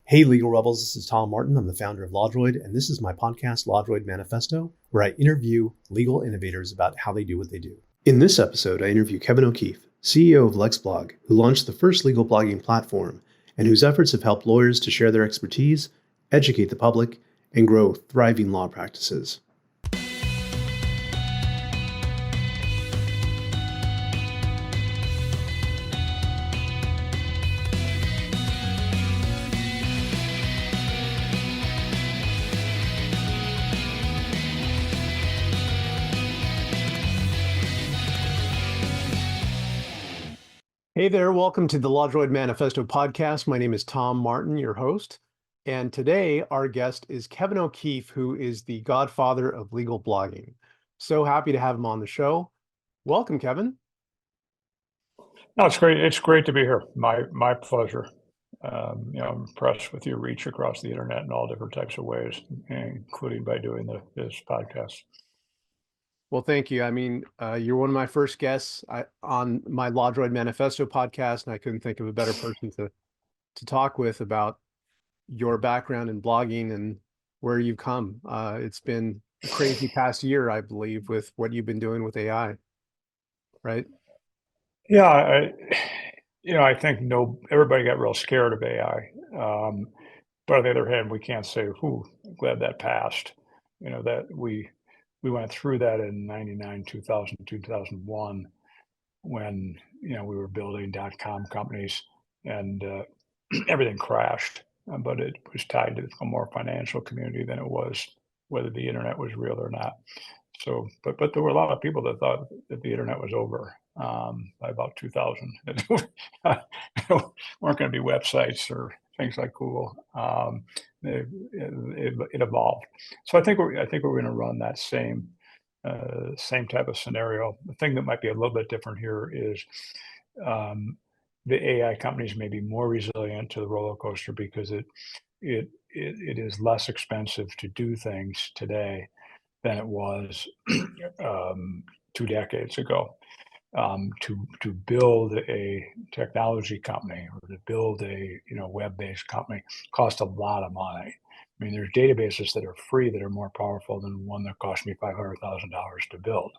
Hey, Legal Rebels, this is Tom Martin. I'm the founder of LawDroid, and this is my podcast, LawDroid Manifesto, where I interview legal innovators about how they do what they do. In this episode, I interview Kevin O'Keefe, CEO of LexBlog, who launched the first legal blogging platform and whose efforts have helped lawyers to share their expertise, educate the public, and grow thriving law practices. Hey there, welcome to the LawDroid Manifesto podcast. My name is Tom Martin, your host. And today our guest is Kevin O'Keefe, who is the godfather of legal blogging. So happy to have him on the show. Welcome, Kevin. No, it's great. It's great to be here. My pleasure. I'm impressed with your reach across the internet in all different types of ways, including by doing this podcast. Well, thank you. I mean, you're one of my first guests on my LawDroid Manifesto podcast, and I couldn't think of a better person to talk with about your background in blogging and where you've come. It's been a crazy past year, I believe, with what you've been doing with AI, right? Yeah, I think everybody got real scared of AI. But on the other hand, we can't say, glad that passed. That we went through that in 99, 2000, 2001, when, we were building .com companies and everything crashed. But it was tied to a more financial community than it was whether the internet was real or not. So, but there were a lot of people that thought that the internet was over by about 2000. There weren't going to be websites or things like Google. It evolved. So I think we're going to run that same type of scenario. The thing that might be a little bit different here is the AI companies may be more resilient to the roller coaster because it is less expensive to do things today than it was 2 decades ago. To build a technology company or to build a web-based company costs a lot of money. I mean, there's databases that are free that are more powerful than one that cost me $500,000 to build.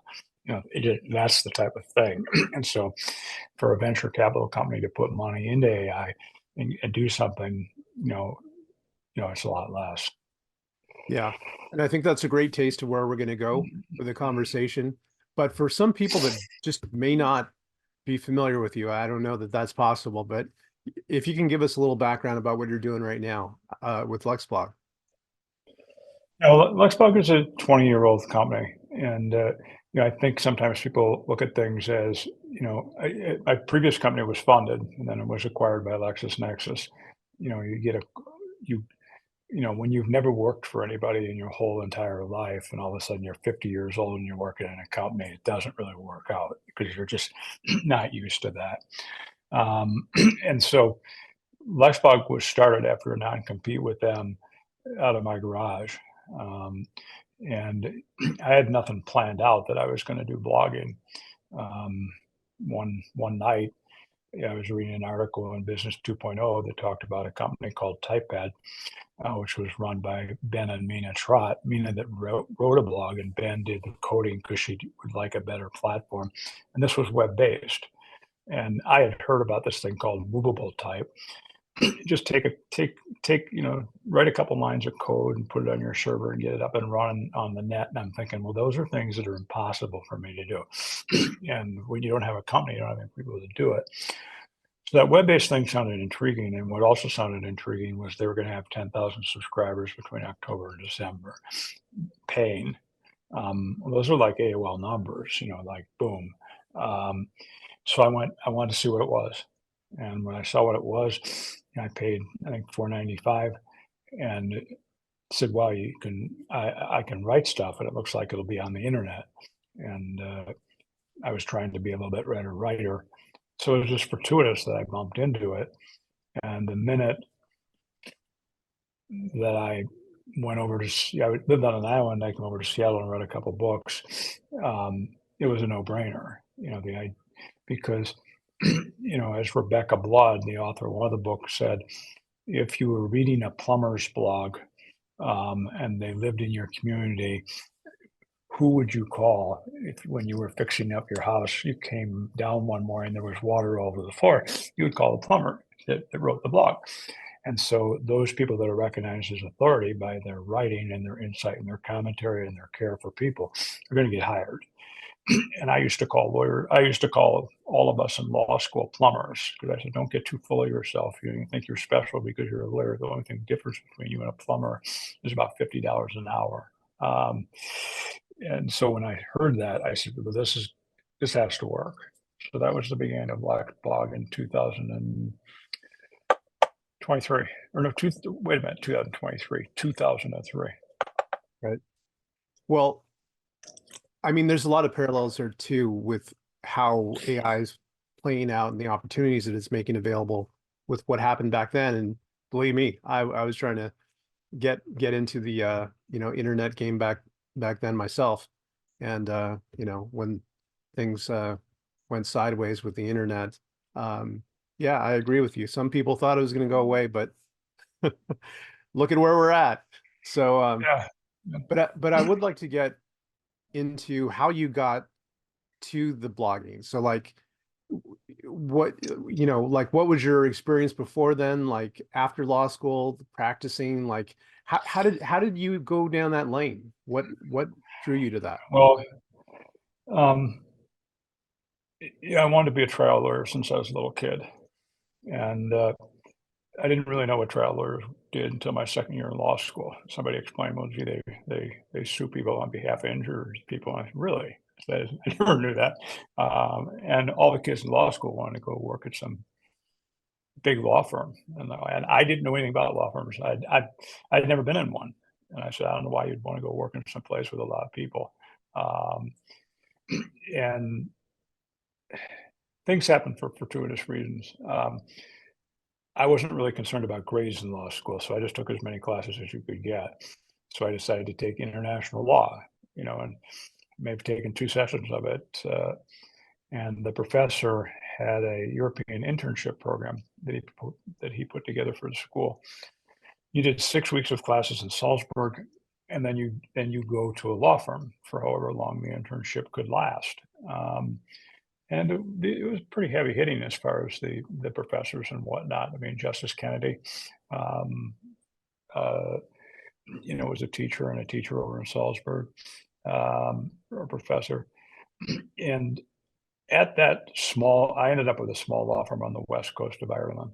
That's the type of thing. And so for a venture capital company to put money into AI and do something, it's a lot less. Yeah. And I think that's a great taste of where we're going to go with the conversation. But for some people that just may not be familiar with you, I don't know that that's possible. But if you can give us a little background about what you're doing right now with LexBlog. LexBlog is a 20-year-old company. And, I think sometimes people look at things as, my previous company was funded and then it was acquired by LexisNexis. When you've never worked for anybody in your whole entire life and all of a sudden you're 50 years old and you're working in a company, it doesn't really work out because you're just not used to that. And so LexBlog was started after a non-compete with them out of my garage. And I had nothing planned out that I was going to do blogging. One night, I was reading an article in Business 2.0 that talked about a company called TypePad, which was run by Ben and Mina Trott. Mina that wrote a blog, and Ben did the coding because she would like a better platform. And this was web-based. And I had heard about this thing called movable type. Just write a couple lines of code and put it on your server and get it up and running on the net. And I'm thinking, well, those are things that are impossible for me to do. And when you don't have a company, you don't have people to do it. So that web-based thing sounded intriguing. And what also sounded intriguing was they were going to have 10,000 subscribers between October and December paying. Those are like AOL numbers, like boom. So I wanted to see what it was. And when I saw what it was, I paid, I think, $4.95, and it said, "Wow, I can write stuff, and it looks like it'll be on the internet." And I was trying to be a little bit better writer, so it was just fortuitous that I bumped into it. And the minute that I went over to, I lived on an island, I came over to Seattle and read a couple books. It was a no-brainer, because as Rebecca Blood, the author of one of the books, said, if you were reading a plumber's blog and they lived in your community, who would you call if when you were fixing up your house, you came down one morning, there was water all over the floor, you would call the plumber that wrote the blog. And so those people that are recognized as authority by their writing and their insight and their commentary and their care for people are going to get hired. And I used to call all of us in law school plumbers because I said, don't get too full of yourself. You think you're special because you're a lawyer. The only thing difference between you and a plumber is about $50 an hour. And so when I heard that, I said, well, this has to work. So that was the beginning of LexBlog in 2023, or no, wait a minute, 2003. Right. Well, I mean, there's a lot of parallels there too with how AI is playing out and the opportunities that it's making available with what happened back then. And believe me, I was trying to get into the internet game back then myself. And when things went sideways with the internet, yeah, I agree with you. Some people thought it was going to go away, but look at where we're at. So Yeah. but I would like to get into how you got to the blogging. So like what what was your experience before then, like after law school, practicing, like how did you go down that lane? What drew you to that? Well, yeah, I wanted to be a trial lawyer since I was a little kid. And I didn't really know what trial lawyers did until my second year in law school. Somebody explained, well, gee, they sue people on behalf of injured people. I said, really? I never knew that. And all the kids in law school wanted to go work at some big law firm. And I didn't know anything about law firms. I'd never been in one. And I said, I don't know why you'd want to go work in some place with a lot of people. And things happen for fortuitous reasons. I wasn't really concerned about grades in law school, so I just took as many classes as you could get. So I decided to take international law, and maybe taken 2 sessions of it. And the professor had a European internship program that he put together for the school. You did 6 weeks of classes in Salzburg, and then you go to a law firm for however long the internship could last. And it was pretty heavy hitting as far as the professors and whatnot. I mean, Justice Kennedy, was a teacher over in Salzburg, or a professor. And at that I ended up with a small law firm on the west coast of Ireland,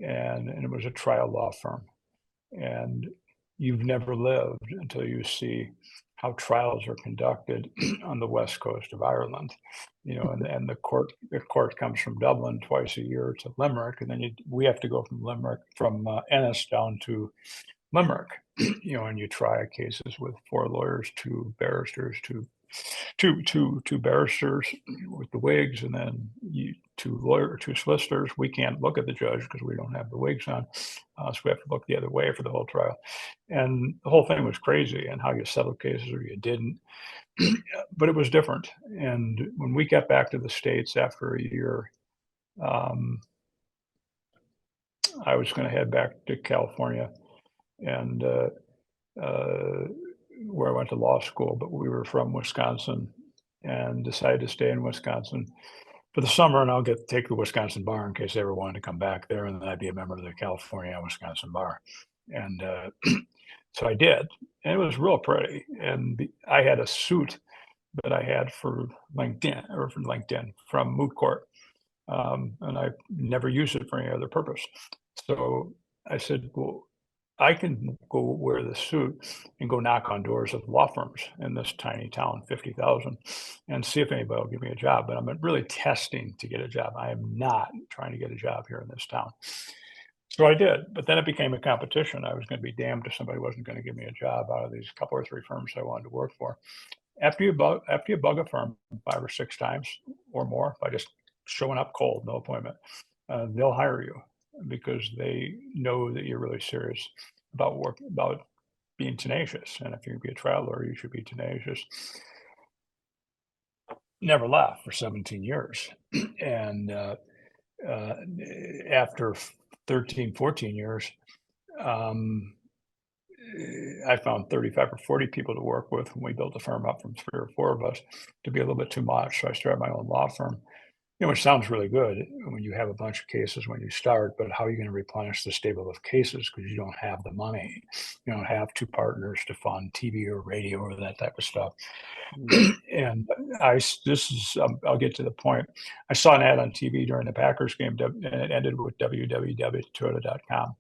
and it was a trial law firm. And you've never lived until you see how trials are conducted on the west coast of Ireland, and the court comes from Dublin twice a year to Limerick, and then we have to go from Ennis down to Limerick, and you try cases with 4 lawyers, 2 barristers, two barristers with the wigs, and then 2 solicitors. We can't look at the judge because we don't have the wigs on, so we have to look the other way for the whole trial. And the whole thing was crazy, and how you settled cases or you didn't. But it was different. And when we got back to the States after a year, I was going to head back to California, and where I went to law school, but we were from Wisconsin and decided to stay in Wisconsin for the summer, and I'll take the Wisconsin bar in case they ever wanted to come back there, and then I'd be a member of the California Wisconsin bar. And so I did, and it was real pretty. And I had a suit that I had for LinkedIn from Moot Court, and I never used it for any other purpose. So I said, well, I can go wear the suit and go knock on doors of law firms in this tiny town, 50,000, and see if anybody will give me a job. But I'm really testing to get a job. I am not trying to get a job here in this town. So I did, but then it became a competition. I was going to be damned if somebody wasn't going to give me a job out of these couple or 3 firms I wanted to work for. After you bug a firm 5 or 6 times or more by just showing up cold, no appointment, they'll hire you because they know that you're really serious about being tenacious. And if you're going to be a trial lawyer, you should be tenacious. Never left for 17 years. And after 13, 14 years, I found 35 or 40 people to work with when we built the firm up from 3 or 4 of us to be a little bit too much. So I started my own law firm, which sounds really good when you have a bunch of cases when you start, but how are you going to replenish the stable of cases because you don't have the money? You don't have 2 partners to fund TV or radio or that type of stuff. And I'll get to the point. I saw an ad on TV during the Packers game, and it ended with www.toyota.com.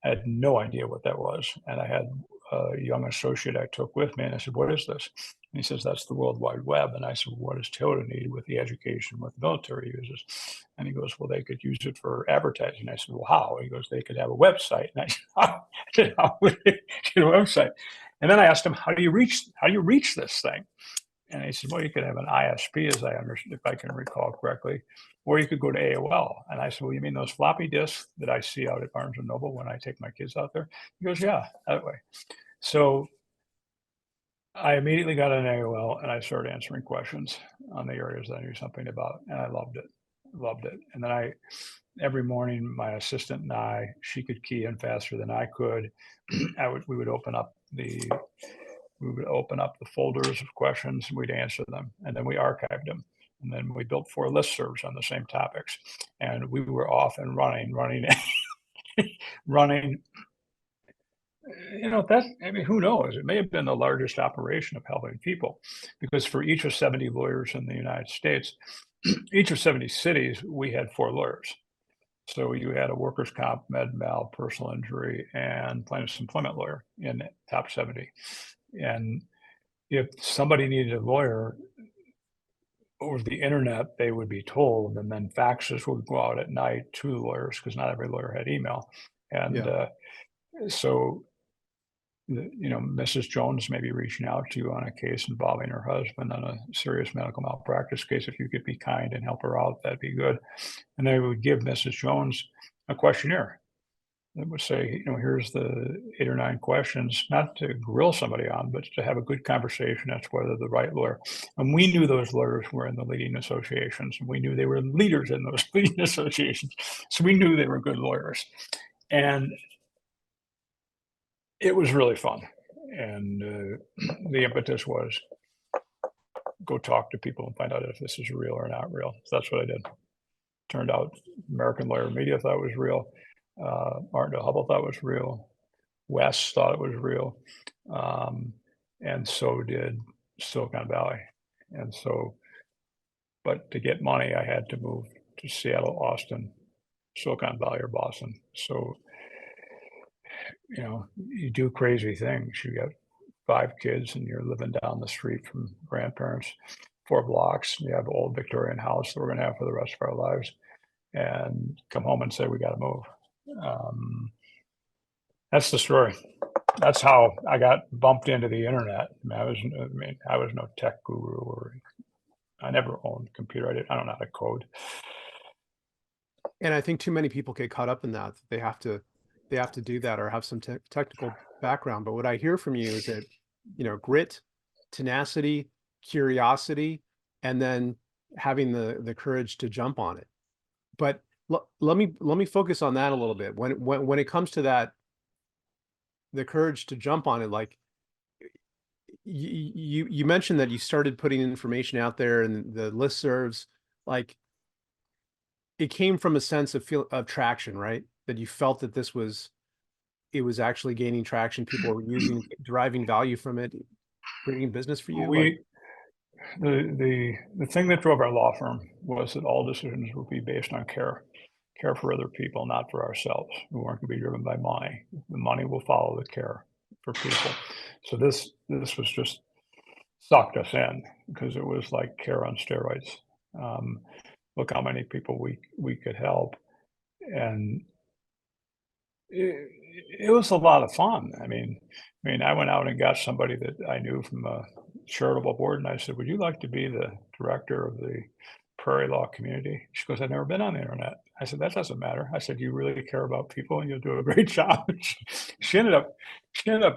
I had no idea what that was. And I had a young associate I took with me, and I said, "What is this?" And he says, "That's the World Wide Web." And I said, "What does Toyota need with the education what the military uses?" And he goes, "Well, they could use it for advertising." I said, "Well, how?" He goes, "They could have a website." And I said, "How would they get a website?" And then I asked him, how do you reach this thing? And he said, "Well, you could have an ISP, as I understand, if I can recall correctly, or you could go to AOL." And I said, "Well, you mean those floppy disks that I see out at Barnes and Noble when I take my kids out there?" He goes, "Yeah, that way." So I immediately got an AOL and I started answering questions on the areas that I knew something about, and I loved it. And then every morning, my assistant and she could key in faster than I could. We would open up the folders of questions and we'd answer them, and then we archived them. And then we built 4 listservs on the same topics, and we were off and running. Who knows? It may have been the largest operation of helping people, because for each of 70 lawyers in the United States, each of 70 cities, we had 4 lawyers. So you had a workers' comp, med mal, personal injury, and plaintiff's employment lawyer in the top 70. And if somebody needed a lawyer over the internet, they would be told, and then faxes would go out at night to the lawyers because not every lawyer had email. And so, Mrs. Jones may be reaching out to you on a case involving her husband on a serious medical malpractice case. If you could be kind and help her out, that'd be good. And they would give Mrs. Jones a questionnaire that would say, here's the 8 or 9 questions, not to grill somebody on, but to have a good conversation as to whether the right lawyer. And we knew those lawyers were in the leading associations, and we knew they were leaders in those leading associations. So we knew they were good lawyers. And it was really fun. And the impetus was go talk to people and find out if this is real or not real. So that's what I did. Turned out American Lawyer Media thought it was real. Martindale Hubbell thought it was real. Wes thought it was real. And so did Silicon Valley. And so, but to get money, I had to move to Seattle, Austin, Silicon Valley, or Boston. So, you do crazy things. You got 5 kids and you're living down the street from grandparents, 4 blocks. You have an old Victorian house that we're going to have for the rest of our lives, and come home and say, we got to move. That's the story. That's how I got bumped into the internet. I was no tech guru, or I never owned a computer. I don't know how to code. And I think too many people get caught up in that. They have to do that or have some technical background. But what I hear from you is that, grit, tenacity, curiosity, and then having the courage to jump on it. But let me focus on that a little bit. When it comes to that, the courage to jump on it, like you mentioned that you started putting information out there and the listservs, like it came from a sense of traction, right? That you felt that it was actually gaining traction. People were deriving value from it, creating business for you. The thing that drove our law firm was that all decisions would be based on care for other people, not for ourselves. We weren't going to be driven by money. The money will follow the care for people. So this was just sucked us in, because it was like care on steroids. Look how many people we could help. And it was a lot of fun. I mean, I went out and got somebody that I knew from a charitable board, and I said, "Would you like to be the director of the prairie law community?" She goes, "I've never been on the internet." I said, "That doesn't matter." I said, "You really care about people and you'll do a great job." She ended up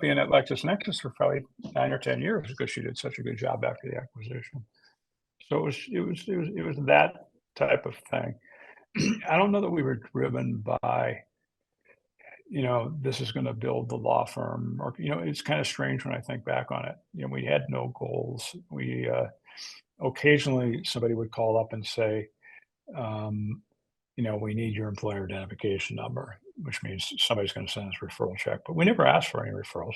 being at LexisNexis for probably 9 or 10 years because she did such a good job after the acquisition. So it was that type of thing. I don't know that we were driven by this is going to build the law firm, or, it's kind of strange when I think back on it. We had no goals. We occasionally somebody would call up and say, we need your employer identification number, which means somebody's going to send us a referral check, but we never asked for any referrals.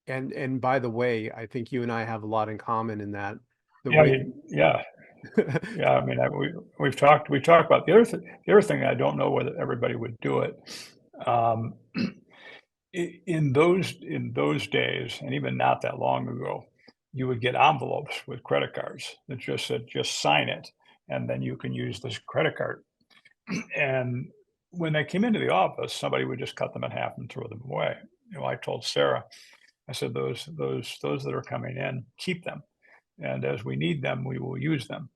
And by the way, I think you and I have a lot in common in that the Yeah, way. yeah, yeah. I mean, we've talked about the other thing. I don't know whether everybody would do it. Um, in those days, and even not that long ago, you would get envelopes with credit cards that just said, just sign it, and then you can use this credit card. And when they came into the office, somebody would just cut them in half and throw them away. I told Sarah, I said, those that are coming in, keep them. And as we need them, we will use them.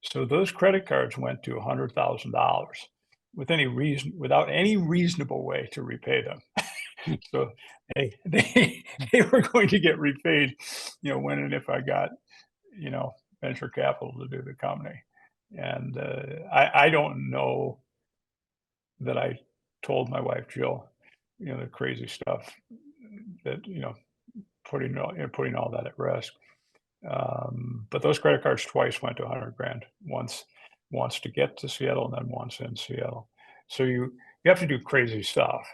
So those credit cards went to $100,000 without any reasonable way to repay them. So they were going to get repaid, when and if I got, venture capital to do the company. And I don't know that I told my wife Jill, the crazy stuff that putting all that at risk. But those credit cards twice went to 100 grand. Once to get to Seattle, and then once in Seattle. So you have to do crazy stuff,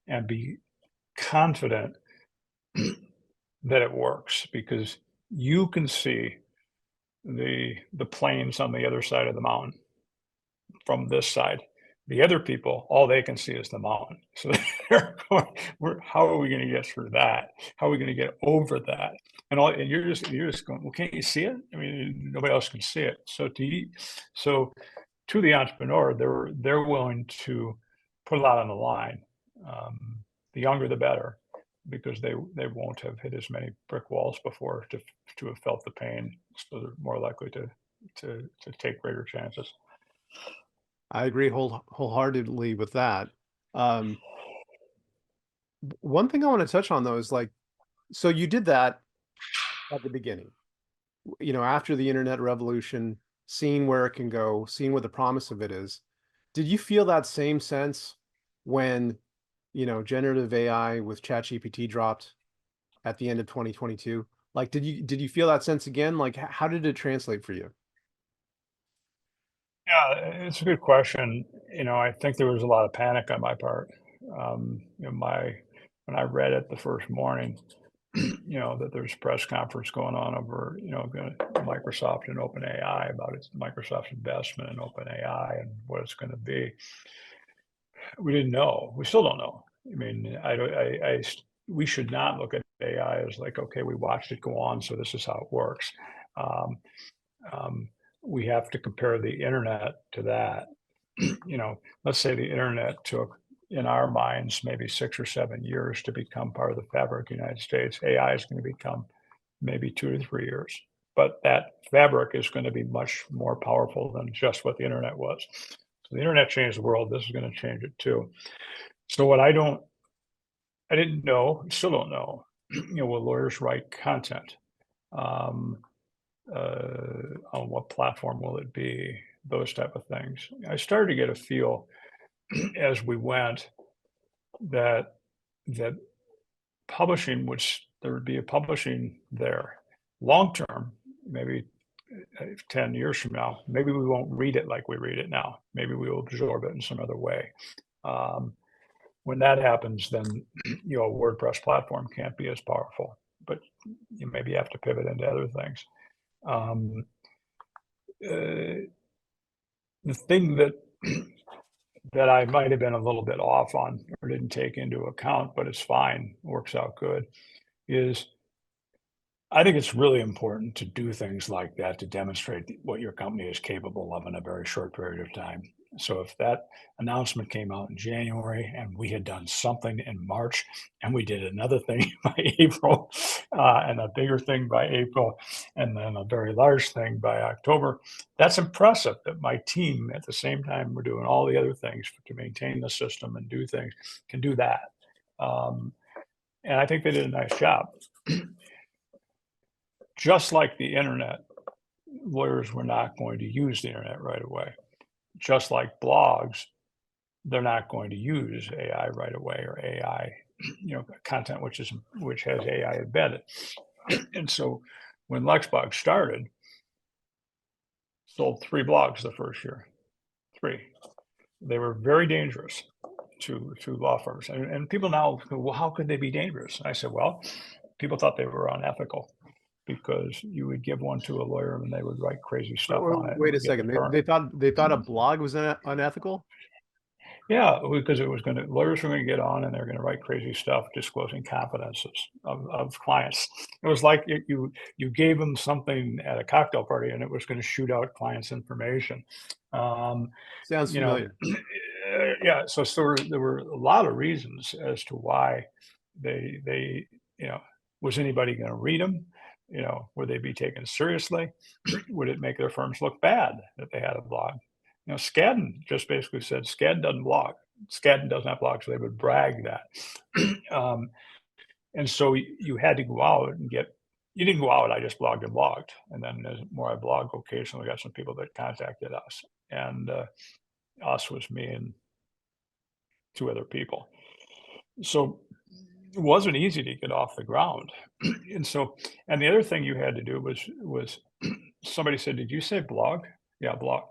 and be confident that it works, because you can see the plains on the other side of the mountain from this side. The other people, all they can see is the mountain. So they're going, how are we going to get through that? How are we going to get over that? And you're just going, well, can't you see it? I mean, nobody else can see it. So to the entrepreneur, they're willing to put a lot on the line. The younger, the better, because they won't have hit as many brick walls before to have felt the pain. So they're more likely to take greater chances. I agree wholeheartedly with that. Um, One thing I want to touch on though is like, so you did that at the beginning, after the internet revolution, seeing where it can go, seeing what the promise of it is. Did you feel that same sense when, generative AI with ChatGPT dropped at the end of 2022? Like, did you feel that sense again? Like, how did it translate for you? Yeah, it's a good question. I think there was a lot of panic on my part. When I read it the first morning, that there's a press conference going on over, Microsoft and OpenAI about Microsoft's investment in OpenAI and what it's going to be. We didn't know. We still don't know. I mean, we should not look at AI as like, okay, we watched it go on, so this is how it works. Um, we have to compare the internet to that. Let's say the internet took, in our minds, maybe 6 or 7 years to become part of the fabric of the United States. AI is going to become maybe 2 to 3 years. But that fabric is going to be much more powerful than just what the internet was. So the internet changed the world. This is going to change it too. So what I didn't know, still don't know, will lawyers write content? On what platform will it be? Those type of things. I started to get a feel as we went that publishing there would be a publishing there. Long term, maybe 10 years from now, maybe we won't read it like we read it now. Maybe we will absorb it in some other way. When that happens, then a WordPress platform can't be as powerful, but you maybe have to pivot into other things. The thing that I might have been a little bit off on or didn't take into account, but it's fine, works out good, is I think it's really important to do things like that to demonstrate what your company is capable of in a very short period of time. So if that announcement came out in January and we had done something in March and we did another thing by April, and a bigger thing by April, and then a very large thing by October, that's impressive that my team at the same time we're doing all the other things to maintain the system and do things can do that. And I think they did a nice job. Just like the internet, lawyers were not going to use the internet right away. Just like blogs, they're not going to use AI right away, or AI, content which has AI embedded. And so when LexBlog started, sold 3 blogs the first year. 3. They were very dangerous to law firms. And people now go, well, how could they be dangerous? And I said, well, people thought they were unethical because you would give one to a lawyer and they would write crazy stuff on it. Wait a second. They thought a blog was unethical? Yeah, because lawyers were going to get on and they're going to write crazy stuff disclosing confidences of clients. It was like you gave them something at a cocktail party and it was going to shoot out clients' information. Sounds familiar. Yeah, so there were a lot of reasons as to why they was anybody going to read them? Would they be taken seriously? Would it make their firms look bad that they had a blog? Skadden just basically said Skadden doesn't blog. Skadden doesn't have blog, so they would brag that. And so you had to go out and you didn't go out, I just blogged and blogged. And then the more I blog, occasionally got some people that contacted us. And us was me and 2 other people. So it wasn't easy to get off the ground. And the other thing you had to do was somebody said, did you say blog? Yeah, blog.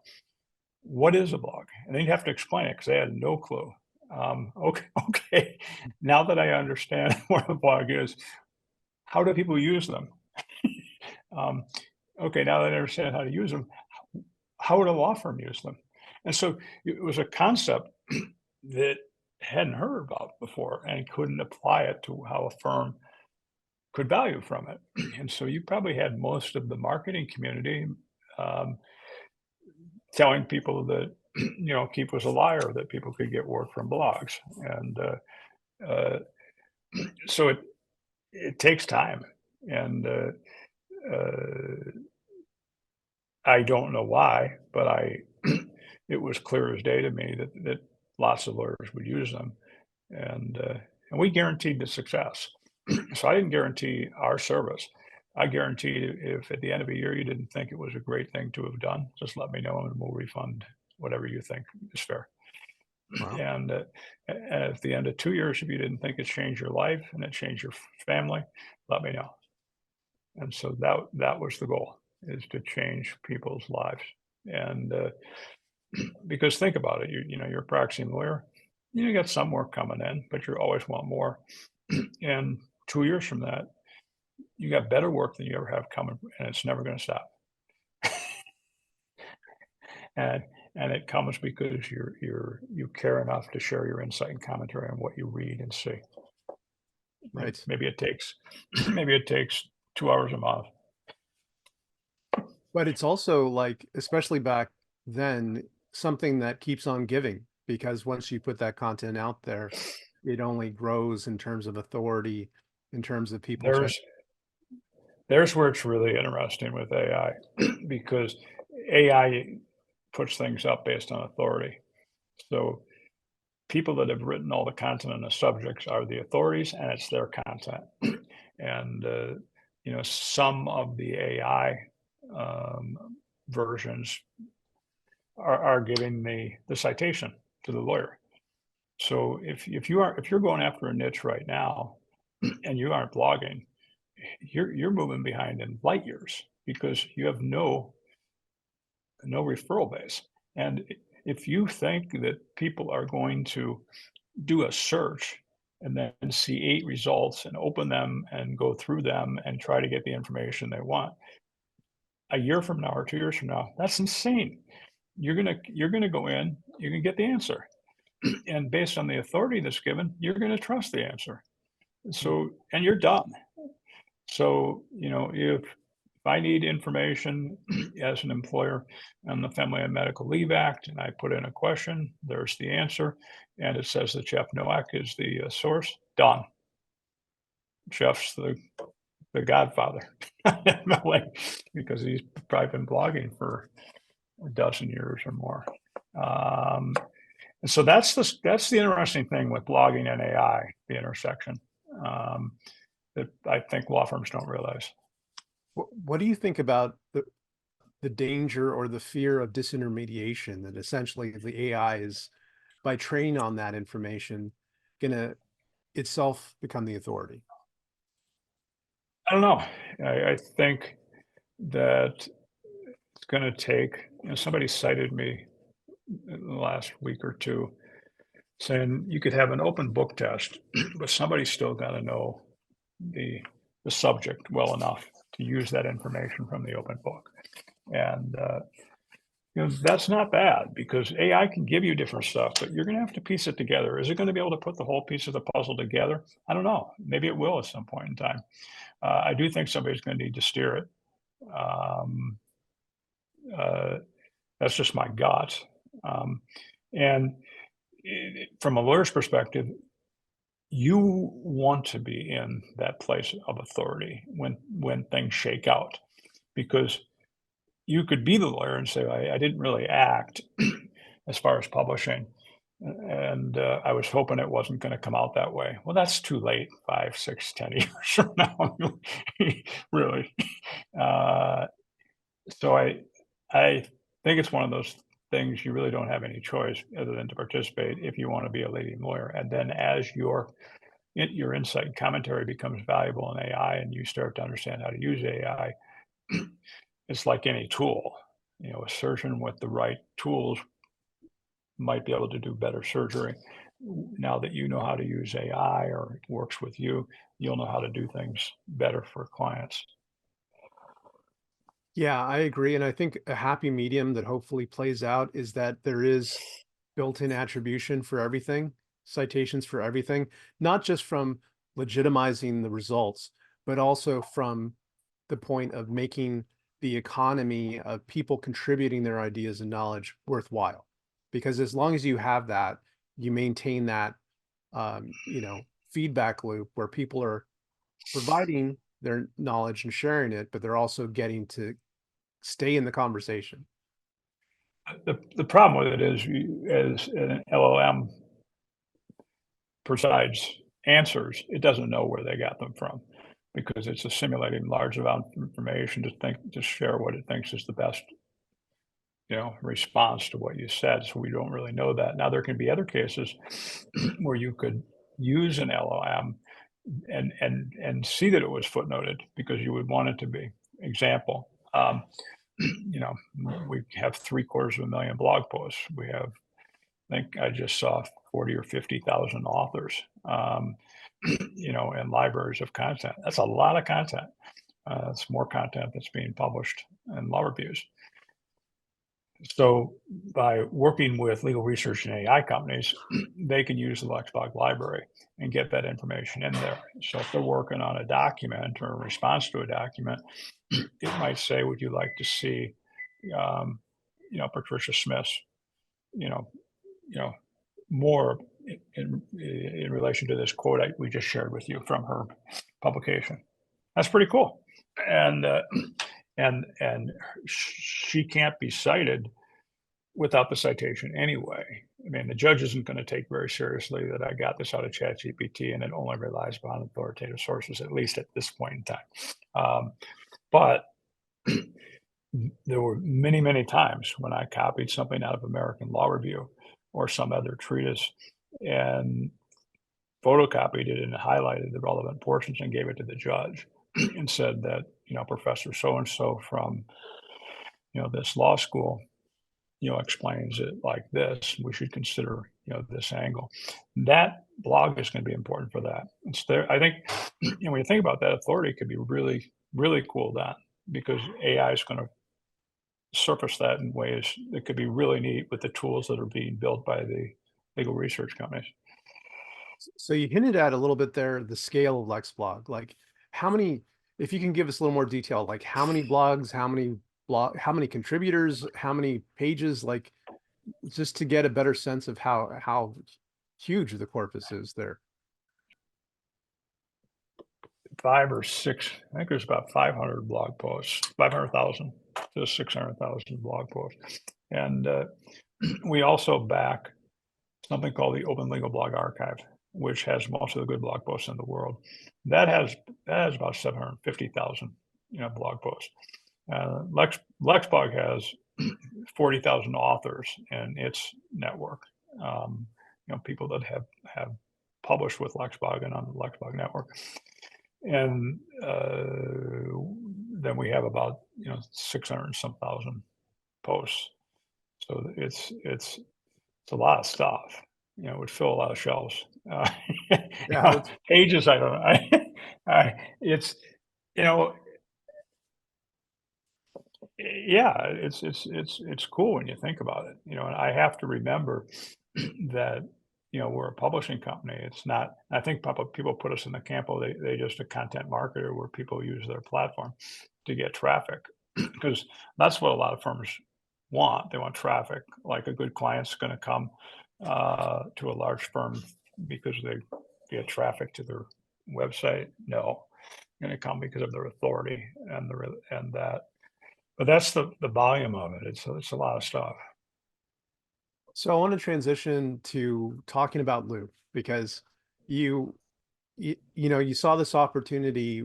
What is a blog? And then you'd have to explain it because they had no clue. Okay. Now that I understand what a blog is, how do people use them? Okay, now that I understand how to use them, how would a law firm use them? And so it was a concept that hadn't heard about before and couldn't apply it to how a firm could value from it. And so you probably had most of the marketing community telling people that, Keith was a liar, that people could get work from blogs. And so it takes time. And I don't know why, but it was clear as day to me that lots of lawyers would use them. And we guaranteed the success. So I didn't guarantee our service. I guaranteed if at the end of a year you didn't think it was a great thing to have done, just let me know and we'll refund whatever you think is fair. Wow. And at the end of 2 years, if you didn't think it changed your life and it changed your family, let me know. And so that was the goal, is to change people's lives. And because think about it, you're a practicing lawyer, you got some work coming in, but you always want more. And 2 years from that, you got better work than you ever have coming, and it's never going to stop. And it comes because you care enough to share your insight and commentary on what you read and see. Right. Maybe it takes 2 hours a month. But it's also like, especially back then, something that keeps on giving, because once you put that content out there, it only grows in terms of authority, in terms of people. There's where it's really interesting with AI, because AI puts things up based on authority. So people that have written all the content on the subjects are the authorities, and it's their content. And some of the AI versions are giving the citation to the lawyer. So if you're going after a niche right now and you aren't blogging, you're moving behind in light years because you have no referral base. And if you think that people are going to do a search and then see 8 results and open them and go through them and try to get the information they want, a year from now or 2 years from now, that's insane. You're gonna go in, you're gonna get the answer. And based on the authority that's given, you're gonna trust the answer. So, and you're done. So, if I need information as an employer on the Family and Medical Leave Act, and I put in a question, there's the answer, and it says that Jeff Nowak is the source, done. Jeff's the godfather, because he's probably been blogging for a dozen years or more. And so that's the interesting thing with blogging and AI, the intersection, that I think law firms don't realize. What do you think about the danger or the fear of disintermediation, that essentially the AI is by training on that information, going to itself become the authority? I don't know. I think that it's going to take, somebody cited me in the last week or two saying you could have an open book test, but somebody's still got to know the subject well enough to use that information from the open book. And that's not bad, because AI can give you different stuff, but you're going to have to piece it together. Is it going to be able to put the whole piece of the puzzle together? I don't know. Maybe it will at some point in time. I do think somebody's going to need to steer it. Um, that's just my gut. And from a lawyer's perspective, you want to be in that place of authority when things shake out, because you could be the lawyer and say, I didn't really act as far as publishing, and I was hoping it wasn't going to come out that way. Well, that's too late, 5, 6, 10 years from now, really. So I think it's one of those things you really don't have any choice other than to participate if you want to be a leading lawyer. And then as your insight and commentary becomes valuable in AI and you start to understand how to use AI, it's like any tool. A surgeon with the right tools might be able to do better surgery. Now that you know how to use AI or it works with you, you'll know how to do things better for clients. Yeah, I agree. And I think a happy medium that hopefully plays out is that there is built-in attribution for everything, citations for everything, not just from legitimizing the results, but also from the point of making the economy of people contributing their ideas and knowledge worthwhile. Because as long as you have that, you maintain that, feedback loop where people are providing their knowledge and sharing it, but they're also getting to stay in the conversation. The problem with it is, as an LLM provides answers, it doesn't know where they got them from, because it's assimilating large amount of information to share what it thinks is the best, response to what you said. So we don't really know that. Now there can be other cases where you could use an LLM and see that it was footnoted because you would want it to be. Example, we have 750,000 blog posts. We have, I think I just saw 40 or 50,000 authors, and libraries of content. That's a lot of content. It's more content that's being published in law reviews. So by working with legal research and AI companies, they can use the LexBlog library and get that information in there. So if they're working on a document or a response to a document, it might say, would you like to see, Patricia Smith's, more in relation to this quote we just shared with you from her publication. That's pretty cool. And she can't be cited without the citation anyway. I mean, the judge isn't going to take very seriously that I got this out of ChatGPT and it only relies upon authoritative sources, at least at this point in time. But there were many, many times when I copied something out of American Law Review or some other treatise and photocopied it and highlighted the relevant portions and gave it to the judge and said that, Professor so-and-so from, this law school, explains it like this. We should consider, this angle. That blog is going to be important for that. It's there. I think, when you think about that, authority could be really, really cool then, because AI is going to surface that in ways that could be really neat with the tools that are being built by the legal research companies. So you hinted at a little bit there, the scale of LexBlog. Like how many, if you can give us a little more detail, like how many blogs, how many contributors, how many pages, like just to get a better sense of how huge the corpus is there. 5 or 6, I think there's about 500 blog posts, 500,000 to 600,000 blog posts. And we also back something called the Open Legal Blog Archive, which has most of the good blog posts in the world. That has about 750,000, blog posts. LexBlog has 40,000 authors in its network. People that have published with LexBlog and on the LexBlog network. And then we have about 600 and some thousand posts. So it's a lot of stuff. It would fill a lot of shelves. Yeah, Pages, I don't know. It's yeah, it's cool when you think about it. And I have to remember that we're a publishing company. It's not. I think people put us in the camp of they just a content marketer where people use their platform to get traffic, because that's what a lot of firms want. They want traffic. Like a good client's going to come to a large firm because they get traffic to their website. No, going to come because of their authority and that. But that's the volume of it. It's a lot of stuff. so I want to transition to talking about Loop, because you saw this opportunity.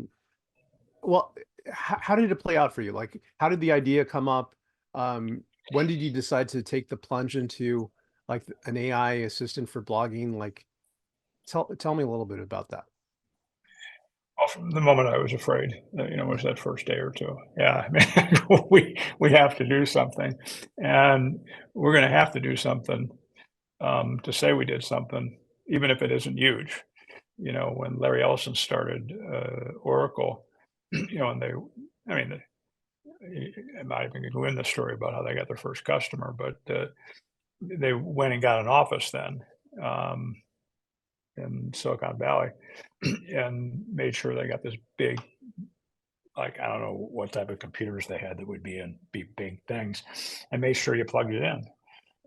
Well, how did it play out for you? Like, how did the idea come up? When did you decide to take the plunge into like an AI assistant for blogging? Like, tell me a little bit about that. Well, from the moment I was afraid, was that first day or two. Yeah, I mean, we have to do something, and we're going to have to do something to say we did something, even if it isn't huge. When Larry Ellison started Oracle, and I mean, I'm not even going to go into the story about how they got their first customer, but they went and got an office then in Silicon Valley and made sure they got this big, like, I don't know what type of computers they had that would be big things, and made sure you plugged it in.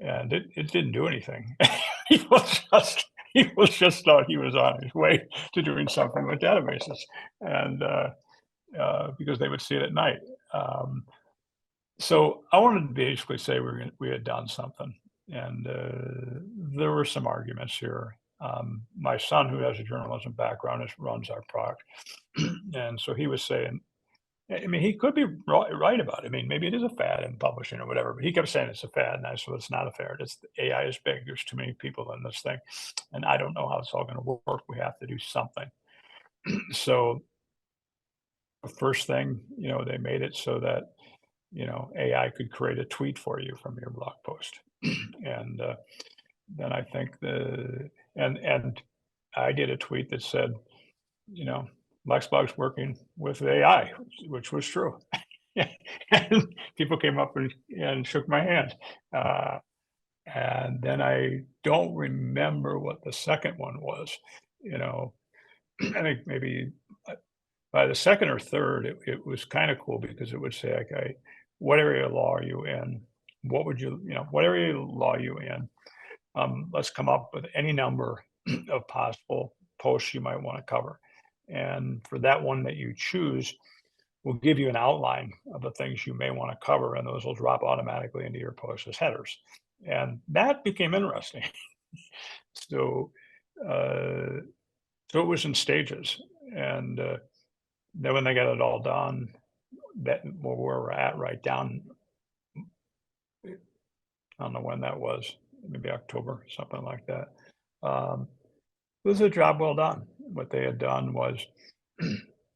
And it didn't do anything. he was just thought he was on his way to doing something with databases, and because they would see it at night. So I wanted to basically say we had done something, and there were some arguments here. My son, who has a journalism background, runs our product, and so he was saying, I mean, he could be right about it. I mean, maybe it is a fad in publishing or whatever, but he kept saying it's a fad, and I said it's not a fad. It's AI is big. There's too many people in this thing, and I don't know how it's all going to work. We have to do something. So the first thing, they made it so that AI could create a tweet for you from your blog post, and then I think and I did a tweet that said, LexBlog's working with AI, which was true. And people came up and shook my hand. And then I don't remember what the second one was. I think maybe by the second or third, it was kind of cool because it would say, okay, what area of law are you in? What area of law are you in? Let's come up with any number of possible posts you might want to cover. And for that one that you choose, we'll give you an outline of the things you may want to cover, and those will drop automatically into your post as headers. And that became interesting. So it was in stages. And then when they got it all done, that where we're at right down, I don't know when that was, maybe October, something like that. It was a job well done. What they had done was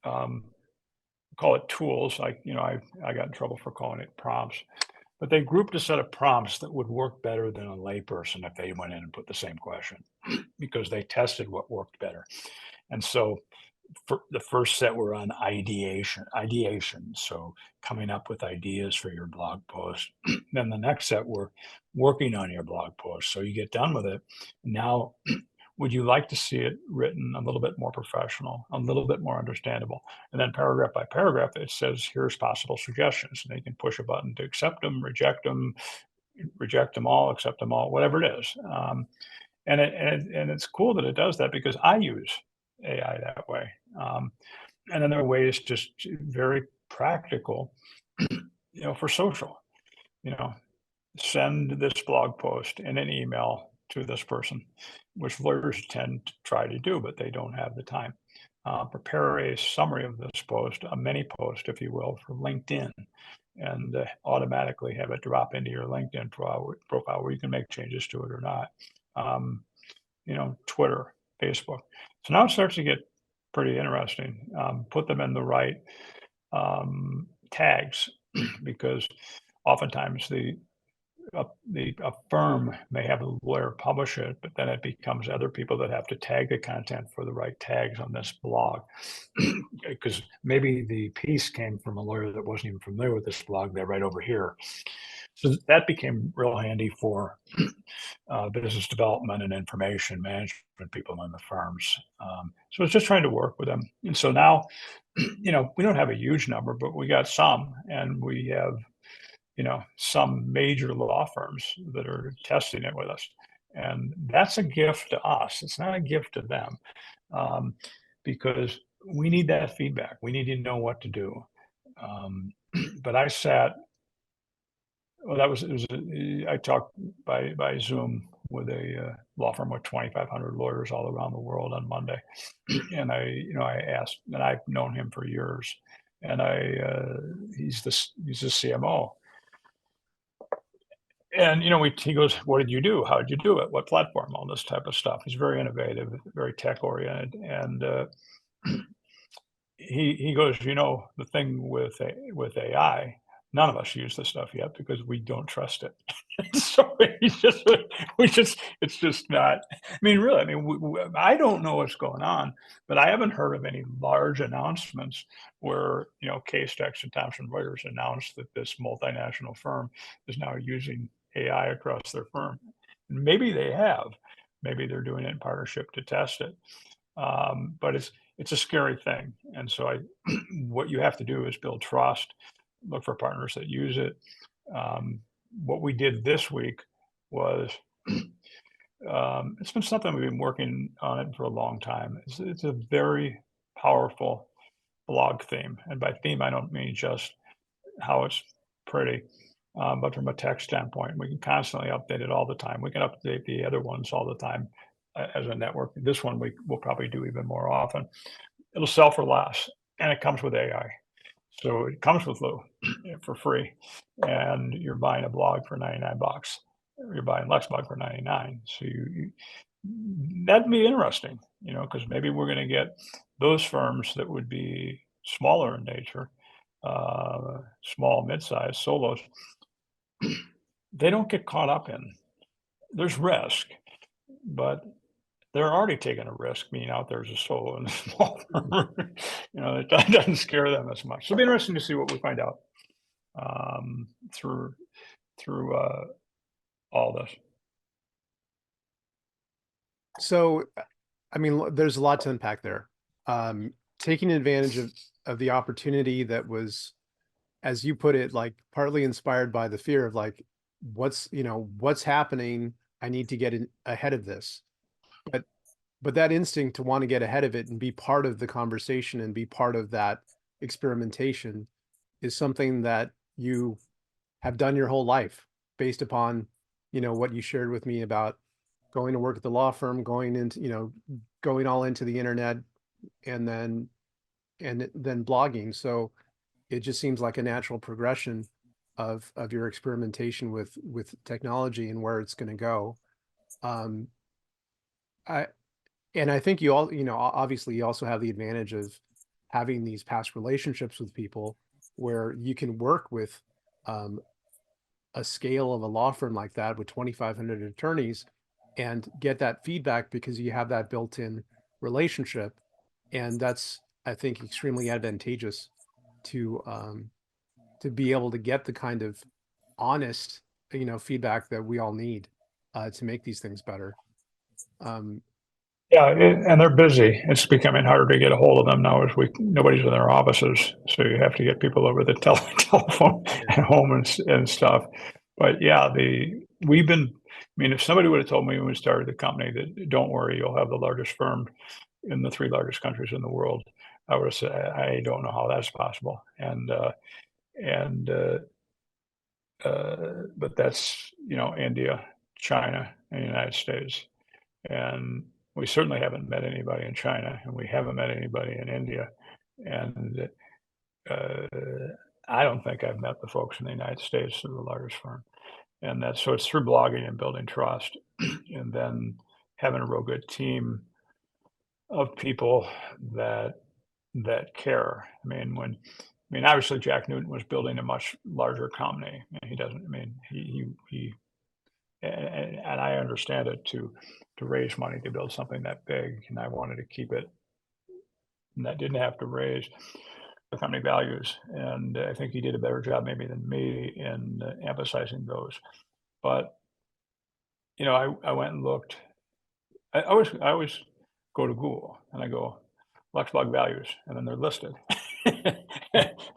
call it tools. I got in trouble for calling it prompts, but they grouped a set of prompts that would work better than a layperson if they went in and put the same question, because they tested what worked better. And so for the first set were on ideation. So coming up with ideas for your blog post. Then the next set were working on your blog post. So you get done with it. Now, would you like to see it written a little bit more professional, a little bit more understandable? And then paragraph by paragraph, it says, here's possible suggestions. And they can push a button to accept them, reject them all, accept them all, whatever it is. And it's cool that it does that, because I use AI that way. And then there are ways just very practical, for social, send this blog post in an email to this person, which lawyers tend to try to do, but they don't have the time. Prepare a summary of this post, a mini post, if you will, for LinkedIn, and automatically have it drop into your LinkedIn profile where you can make changes to it or not. Twitter, Facebook. So now it starts to get pretty interesting. Put them in the right tags because oftentimes a firm may have a lawyer publish it, but then it becomes other people that have to tag the content for the right tags on this blog. Because maybe the piece came from a lawyer that wasn't even familiar with this blog. They're right over here. So that became real handy for business development and information management people in the firms. So it's just trying to work with them. And so now, we don't have a huge number, but we got some, and we have some major law firms that are testing it with us. And that's a gift to us. It's not a gift to them, because we need that feedback. We need to know what to do. But I sat, I talked by Zoom with a law firm with 2,500 lawyers all around the world on Monday. And I asked, and I've known him for years, and he's the CMO. And he goes, "What did you do? How did you do it? What platform? All this type of stuff." He's very innovative, very tech oriented, and he goes, "The thing with AI, none of us use this stuff yet because we don't trust it." So it's just not. I mean, really. I mean, I don't know what's going on, but I haven't heard of any large announcements where K-Stex and Thomson Reuters announced that this multinational firm is now using AI across their firm. And maybe they have. Maybe they're doing it in partnership to test it. But it's a scary thing. And so what you have to do is build trust, look for partners that use it. What we did this week was, it's been something we've been working on it for a long time. It's a very powerful blog theme. And by theme, I don't mean just how it's pretty, but from a tech standpoint, we can constantly update it all the time. We can update the other ones all the time as a network. This one we'll probably do even more often. It'll sell for less, and it comes with AI. So it comes with Lou for free, and you're buying a blog for $99. You're buying LexBlog for $99. So that'd be interesting, because maybe we're going to get those firms that would be smaller in nature, small, mid-sized solos. They don't get caught up in. There's risk, but they're already taking a risk being out there as a solo in a small firm. It doesn't scare them as much. So it'll be interesting to see what we find out through all this. So, I mean, there's a lot to unpack there. Taking advantage of the opportunity that was, as you put it, like partly inspired by the fear of like, what's happening? I need to get ahead of this. But that instinct to want to get ahead of it and be part of the conversation and be part of that experimentation is something that you have done your whole life based upon, what you shared with me about going to work at the law firm, going all into the internet and then blogging. So it just seems like a natural progression of your experimentation with technology and where it's going to go. I think you all, obviously you also have the advantage of having these past relationships with people where you can work with a scale of a law firm like that with 2,500 attorneys and get that feedback because you have that built-in relationship. And that's, I think, extremely advantageous to be able to get the kind of honest, feedback that we all need to make these things better. Yeah, and they're busy. It's becoming harder to get a hold of them now as nobody's in their offices. So you have to get people over the telephone at home and stuff. But yeah, if somebody would have told me when we started the company that don't worry, you'll have the largest firm in the 3 largest countries in the world, I would have said, I don't know how that's possible. But that's, India, China, and the United States. And we certainly haven't met anybody in China, and we haven't met anybody in India. And I don't think I've met the folks in the United States who are the largest firm. And so it's through blogging and building trust. and then having a real good team of people that care. Obviously Jack Newton was building a much larger company, and he doesn't. He and I understand it, to raise money to build something that big, and I wanted to keep it, and that didn't have to raise the company values. And I think he did a better job maybe than me in emphasizing those. But I went and looked. I always go to Google and I go LexBlog values, and then they're listed.